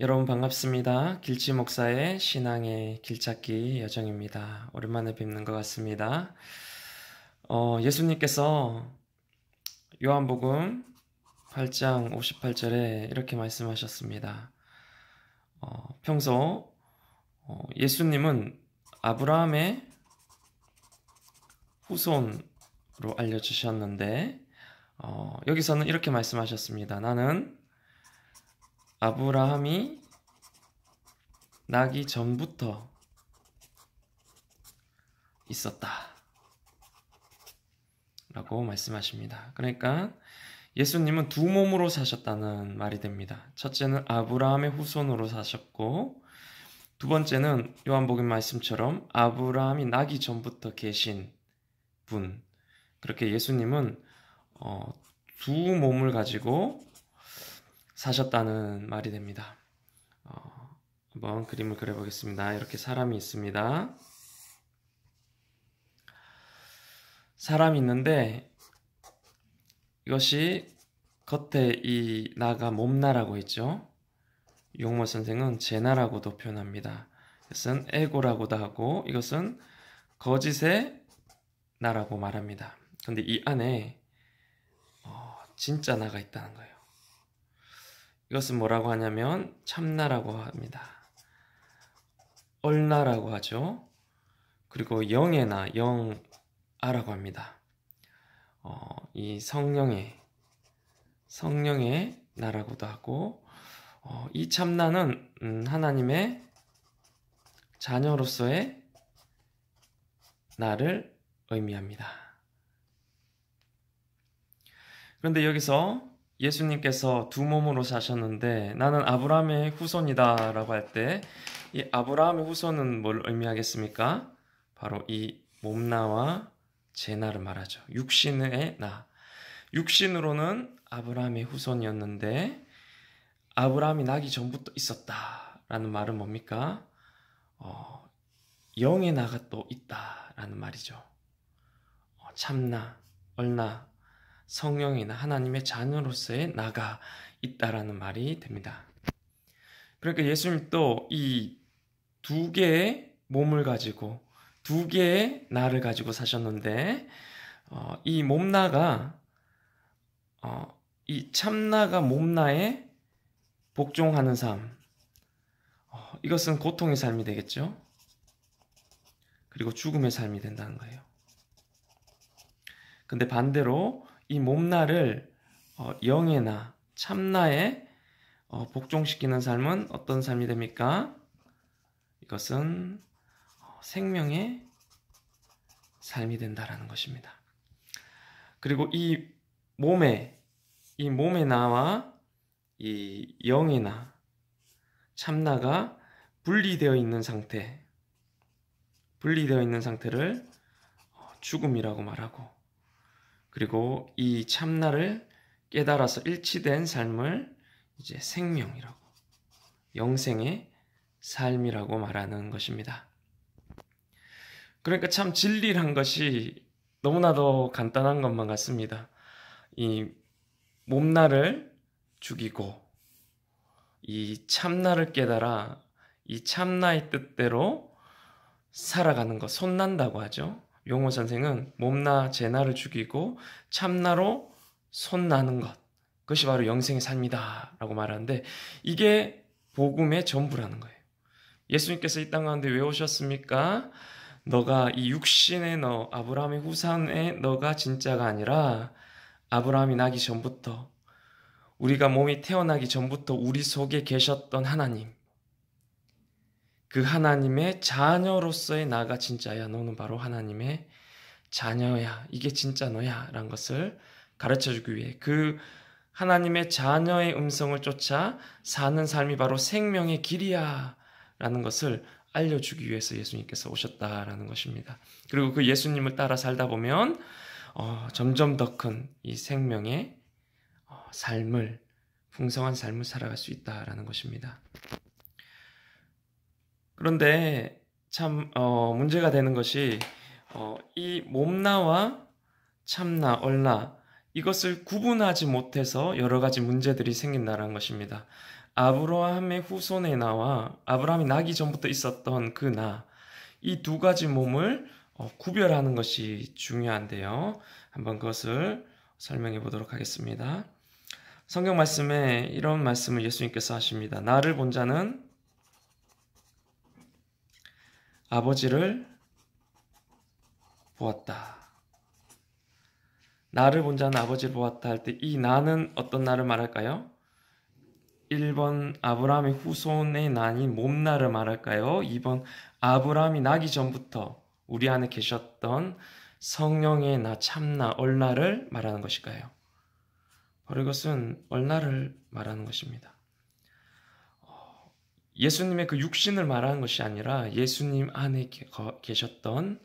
여러분 반갑습니다. 길치 목사의 신앙의 길찾기 여정입니다. 오랜만에 뵙는 것 같습니다. 예수님께서 요한복음 8장 58절에 이렇게 말씀하셨습니다. 평소 예수님은 아브라함의 후손으로 알려주셨는데 여기서는 이렇게 말씀하셨습니다. 나는 아브라함이 나기 전부터 있었다 라고 말씀하십니다. 그러니까 예수님은 두 몸으로 사셨다는 말이 됩니다. 첫째는 아브라함의 후손으로 사셨고, 두 번째는 요한복음 말씀처럼 아브라함이 나기 전부터 계신 분, 그렇게 예수님은 두 몸을 가지고 사셨다는 말이 됩니다. 한번 그림을 그려보겠습니다. 이렇게 사람이 있습니다. 사람이 있는데 이것이 겉에 이 나가 몸나라고 했죠. 용모 선생은 제나라고도 표현합니다. 이것은 에고라고도 하고 이것은 거짓의 나라고 말합니다. 그런데 이 안에 진짜 나가 있다는 거예요. 이것은 뭐라고 하냐면 참나라고 합니다. 얼나라고 하죠. 그리고 영의 나, 영아라고 합니다. 이 성령의 나라고도 하고, 이 참나는 하나님의 자녀로서의 나를 의미합니다. 그런데 여기서 예수님께서 두 몸으로 사셨는데 나는 아브라함의 후손이다 라고 할 때 이 아브라함의 후손은 뭘 의미하겠습니까? 바로 이 몸나와 제나를 말하죠. 육신의 나. 육신으로는 아브라함의 후손이었는데 아브라함이 나기 전부터 있었다라는 말은 뭡니까? 영의 나가 또 있다라는 말이죠. 참나, 얼나, 성령의 나, 하나님의 자녀로서의 나가 있다라는 말이 됩니다. 그러니까 예수님도 이 두 개의 몸을 가지고 두 개의 나를 가지고 사셨는데 이 몸나가 이 참나가 몸나에 복종하는 삶, 이것은 고통의 삶이 되겠죠. 그리고 죽음의 삶이 된다는 거예요. 근데 반대로 이 몸나를 영의 나, 참나에 복종시키는 삶은 어떤 삶이 됩니까? 이것은 생명의 삶이 된다라는 것입니다. 그리고 이 몸의 나와 이 영의 나, 참나가 분리되어 있는 상태를 죽음이라고 말하고, 그리고 이 참나를 깨달아서 일치된 삶을 이제 생명이라고, 영생의 삶이라고 말하는 것입니다. 그러니까 참 진리란 것이 너무나도 간단한 것만 같습니다. 이 몸나를 죽이고 이 참나를 깨달아 이 참나의 뜻대로 살아가는 것, 손난다고 하죠. 용호 선생은 몸나 제나를 죽이고 참나로 손나는 것, 그것이 바로 영생의 삶이다 라고 말하는데 이게 복음의 전부라는 거예요. 예수님께서 이 땅 가운데 왜 오셨습니까? 너가 이 육신의 너, 아브라함의 후손의 너가 진짜가 아니라 아브라함이 나기 전부터, 우리가 몸이 태어나기 전부터 우리 속에 계셨던 하나님, 그 하나님의 자녀로서의 나가 진짜야. 너는 바로 하나님의 자녀야. 이게 진짜 너야 라는 것을 가르쳐주기 위해 그 하나님의 자녀의 음성을 쫓아 사는 삶이 바로 생명의 길이야 라는 것을 알려주기 위해서 예수님께서 오셨다라는 것입니다. 그리고 그 예수님을 따라 살다 보면 점점 더 큰 이 생명의 삶을, 풍성한 삶을 살아갈 수 있다라는 것입니다. 그런데 참 문제가 되는 것이 이 몸나와 참나, 얼나, 이것을 구분하지 못해서 여러 가지 문제들이 생긴다는 것입니다. 아브라함의 후손의 나와 아브라함이 나기 전부터 있었던 그 나, 이 두 가지 몸을 구별하는 것이 중요한데요. 한번 그것을 설명해 보도록 하겠습니다. 성경 말씀에 이런 말씀을 예수님께서 하십니다. 나를 본 자는 아버지를 보았다. 나를 본 자는 아버지를 보았다 할 때 이 나는 어떤 나를 말할까요? 1번 아브라함의 후손의 나인 몸나를 말할까요? 2번 아브라함이 나기 전부터 우리 안에 계셨던 성령의 나, 참나, 얼나를 말하는 것일까요? 바로 이것은 얼나를 말하는 것입니다. 예수님의 그 육신을 말하는 것이 아니라 예수님 안에 계셨던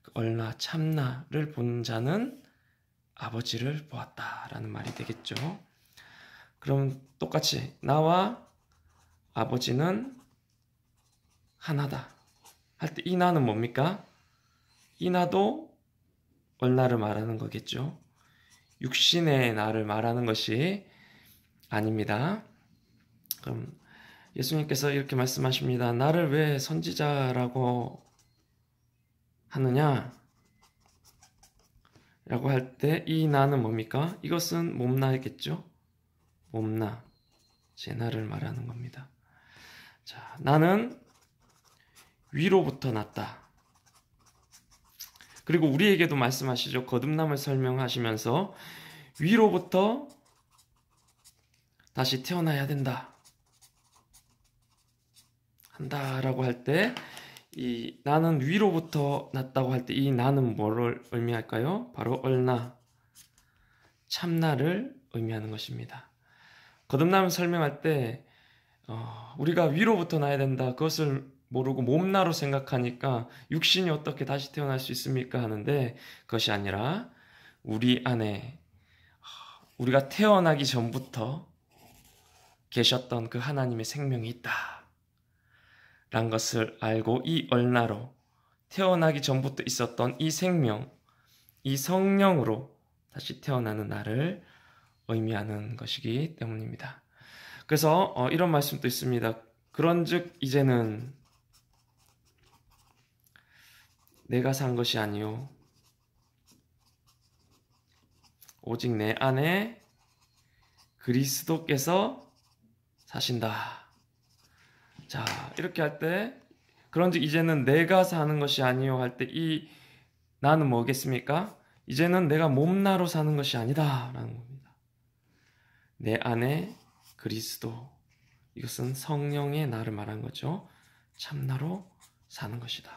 그 얼나, 참나를 본 자는 아버지를 보았다라는 말이 되겠죠. 그럼 똑같이 나와 아버지는 하나다 할 때 이 나는 뭡니까? 이 나도 얼나를 말하는 거겠죠. 육신의 나를 말하는 것이 아닙니다. 그럼 예수님께서 이렇게 말씀하십니다. 나를 왜 선지자라고 하느냐? 라고 할 때 이 나는 뭡니까? 이것은 몸나겠죠? 몸나, 제 나를 말하는 겁니다. 자, 나는 위로부터 났다. 그리고 우리에게도 말씀하시죠. 거듭남을 설명하시면서 위로부터 다시 태어나야 된다. 한다라고 할 때 이 나는 위로부터 났다고 할 때 이 나는 뭐를 의미할까요? 바로 얼나, 참나를 의미하는 것입니다. 거듭남을 설명할 때 우리가 위로부터 나야 된다. 그것을 모르고 몸나로 생각하니까 육신이 어떻게 다시 태어날 수 있습니까? 하는데 그것이 아니라 우리 안에 우리가 태어나기 전부터 계셨던 그 하나님의 생명이 있다. 란 것을 알고 이 얼나로 태어나기 전부터 있었던 이 생명, 이 성령으로 다시 태어나는 나를 의미하는 것이기 때문입니다. 그래서 이런 말씀도 있습니다. 그런즉 이제는 내가 산 것이 아니요 오직 내 안에 그리스도께서 사신다. 자, 이렇게 할 때 그런즉 이제는 내가 사는 것이 아니요 할 때 이 나는 뭐겠습니까? 이제는 내가 몸나로 사는 것이 아니다 라는 겁니다. 내 안에 그리스도, 이것은 성령의 나를 말한 거죠. 참나로 사는 것이다.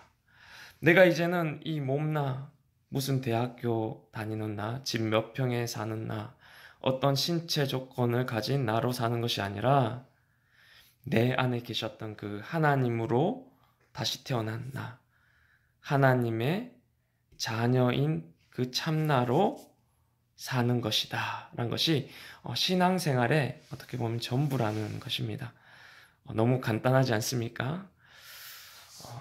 내가 이제는 이 몸나, 무슨 대학교 다니는 나, 집 몇 평에 사는 나, 어떤 신체 조건을 가진 나로 사는 것이 아니라 내 안에 계셨던 그 하나님으로 다시 태어난 나, 하나님의 자녀인 그 참나로 사는 것이다 라는 것이 신앙생활의 어떻게 보면 전부라는 것입니다. 너무 간단하지 않습니까?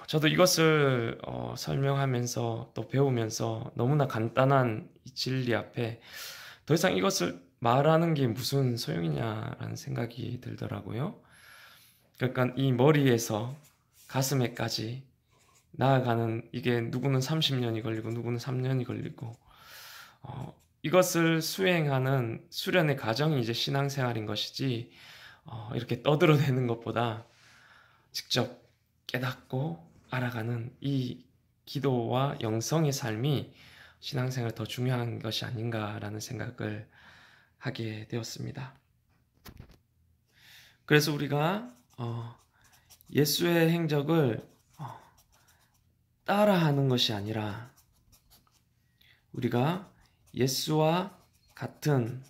저도 이것을 설명하면서 또 배우면서 너무나 간단한 이 진리 앞에 더 이상 이것을 말하는 게 무슨 소용이냐라는 생각이 들더라고요. 그러니까 이 머리에서 가슴에까지 나아가는, 이게 누구는 30년이 걸리고 누구는 3년이 걸리고 이것을 수행하는 수련의 과정이 이제 신앙생활인 것이지 이렇게 떠들어대는 것보다 직접 깨닫고 알아가는 이 기도와 영성의 삶이 신앙생활 더 중요한 것이 아닌가라는 생각을 하게 되었습니다. 그래서 우리가 예수의 행적을 따라하는 것이 아니라 우리가 예수와 같은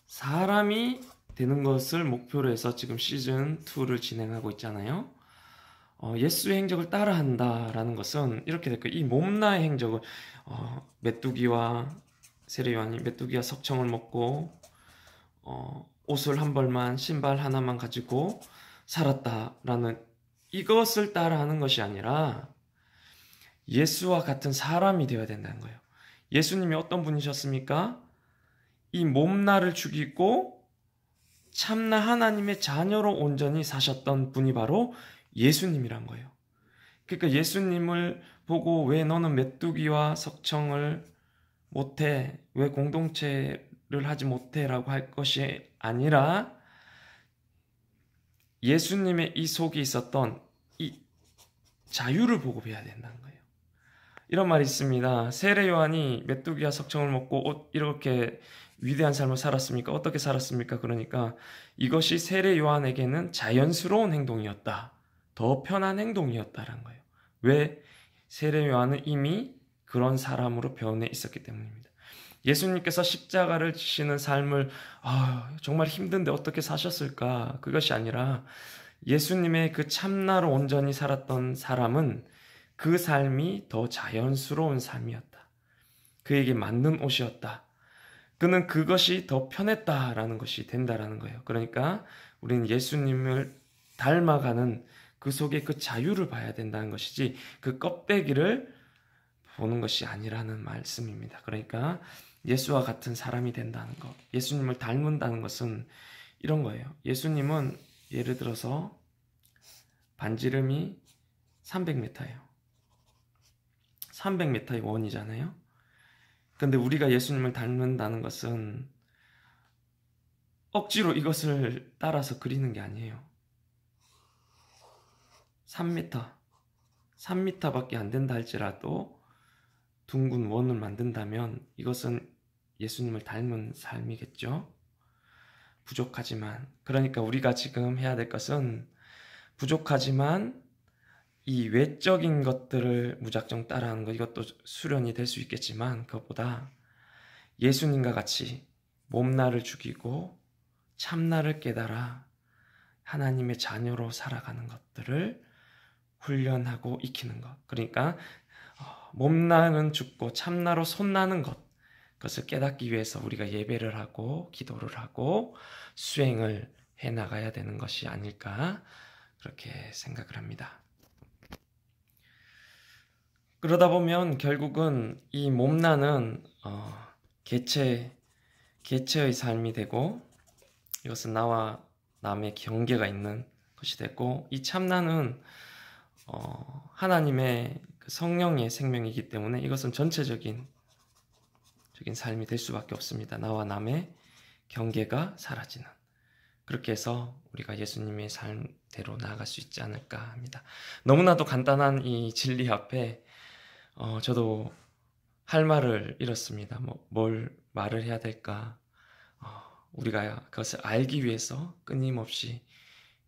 사람이 되는 것을 목표로 해서 지금 시즌 2를 진행하고 있잖아요. 예수의 행적을 따라한다라는 것은 이렇게 될 거예요. 이 몸나의 행적을 메뚜기와 세례요한이 메뚜기와 석청을 먹고 옷을 한 벌만, 신발 하나만 가지고 살았다라는 이것을 따라하는 것이 아니라 예수와 같은 사람이 되어야 된다는 거예요. 예수님이 어떤 분이셨습니까? 이 몸나를 죽이고 참나 하나님의 자녀로 온전히 사셨던 분이 바로 예수님이란 거예요. 그러니까 예수님을 보고 왜 너는 메뚜기와 석청을 못해? 왜 공동체를 하지 못해? 라고 할 것이 아니라 예수님의 이 속에 있었던 이 자유를 보고 배워야 된다는 거예요. 이런 말이 있습니다. 세례 요한이 메뚜기와 석청을 먹고 이렇게 위대한 삶을 살았습니까? 어떻게 살았습니까? 그러니까 이것이 세례 요한에게는 자연스러운 행동이었다. 더 편한 행동이었다라는 거예요. 왜? 세례 요한은 이미 그런 사람으로 변해 있었기 때문입니다. 예수님께서 십자가를 지시는 삶을 정말 힘든데 어떻게 사셨을까? 그것이 아니라 예수님의 그 참나로 온전히 살았던 사람은 그 삶이 더 자연스러운 삶이었다. 그에게 맞는 옷이었다. 그는 그것이 더 편했다라는 것이 된다라는 거예요. 그러니까 우리는 예수님을 닮아가는 그 속에 그 자유를 봐야 된다는 것이지 그 껍데기를 보는 것이 아니라는 말씀입니다. 그러니까 예수와 같은 사람이 된다는 것, 예수님을 닮는다는 것은 이런 거예요. 예수님은 예를 들어서 반지름이 300m예요. 300m의 원이잖아요. 근데 우리가 예수님을 닮는다는 것은 억지로 이것을 따라서 그리는 게 아니에요. 3m밖에 안 된다 할지라도 둥근 원을 만든다면 이것은 예수님을 닮은 삶이겠죠. 부족하지만, 그러니까 우리가 지금 해야 될 것은 부족하지만 이 외적인 것들을 무작정 따라하는 것, 이것도 수련이 될 수 있겠지만 그것보다 예수님과 같이 몸나를 죽이고 참나를 깨달아 하나님의 자녀로 살아가는 것들을 훈련하고 익히는 것. 그러니까 몸나는 죽고 참나로 손나는 것, 그것을 깨닫기 위해서 우리가 예배를 하고 기도를 하고 수행을 해나가야 되는 것이 아닐까 그렇게 생각을 합니다. 그러다 보면 결국은 이 몸나는 개체의 삶이 되고 이것은 나와 남의 경계가 있는 것이 되고 이 참나는 하나님의 그 성령의 생명이기 때문에 이것은 전체적인 삶이 될 수밖에 없습니다. 나와 남의 경계가 사라지는. 그렇게 해서 우리가 예수님의 삶대로 나아갈 수 있지 않을까 합니다. 너무나도 간단한 이 진리 앞에 저도 할 말을 잃었습니다. 뭘 말을 해야 될까? 우리가 그것을 알기 위해서 끊임없이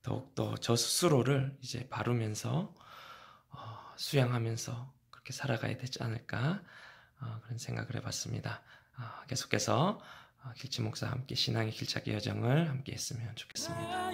더욱더 저 스스로를 이제 바르면서 수양하면서 그렇게 살아가야 되지 않을까 그런 생각을 해봤습니다. 계속해서 길치 목사와 함께 신앙의 길찾기 여정을 함께 했으면 좋겠습니다.